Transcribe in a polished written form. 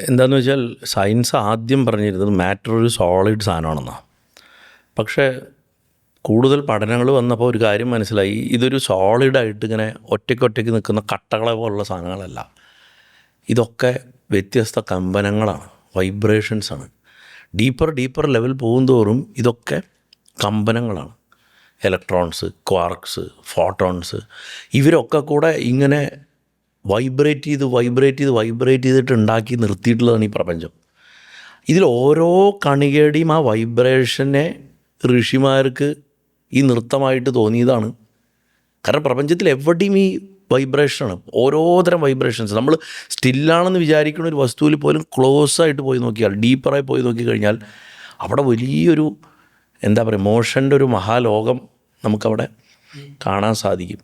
എന്താണെന്ന് വെച്ചാൽ സയൻസ് ആദ്യം പറഞ്ഞിരുന്നത് മാറ്റർ ഒരു സോളിഡ് സാധനമാണെന്നാണ്. പക്ഷേ കൂടുതൽ പഠനങ്ങൾ വന്നപ്പോൾ ഒരു കാര്യം മനസ്സിലായി, ഇതൊരു സോളിഡായിട്ട് ഇങ്ങനെ ഒറ്റയ്ക്കൊറ്റയ്ക്ക് നിൽക്കുന്ന കട്ടകളെ പോലുള്ള സാധനങ്ങളല്ല. ഇതൊക്കെ വ്യത്യസ്ത കമ്പനങ്ങളാണ്, വൈബ്രേഷൻസാണ്. ഡീപ്പർ ലെവൽ പോകുന്തോറും ഇതൊക്കെ കമ്പനങ്ങളാണ്. ഇലക്ട്രോൺസ്, ക്വാർക്സ്, ഫോട്ടോൺസ്, ഇവരൊക്കെ കൂടെ ഇങ്ങനെ വൈബ്രേറ്റ് ചെയ്തിട്ട് ഉണ്ടാക്കി നിർത്തിയിട്ടുള്ളതാണ് ഈ പ്രപഞ്ചം. ഇതിൽ ഓരോ കണികയുടെയും ആ വൈബ്രേഷനെ ഋഷിമാർക്ക് ഈ നൃത്തമായിട്ട് തോന്നിയതാണ്. കാരണം പ്രപഞ്ചത്തിൽ എവിടെയും ഈ വൈബ്രേഷനാണ്, ഓരോതരം വൈബ്രേഷൻസ്. നമ്മൾ സ്റ്റില്ലാണെന്ന് വിചാരിക്കുന്ന ഒരു വസ്തുവിൽ പോലും ക്ലോസ് ആയിട്ട് പോയി നോക്കിയാൽ, ഡീപ്പറായി പോയി നോക്കിക്കഴിഞ്ഞാൽ അവിടെ വലിയൊരു മോഷൻ്റെ ഒരു മഹാലോകം നമുക്കവിടെ കാണാൻ സാധിക്കും.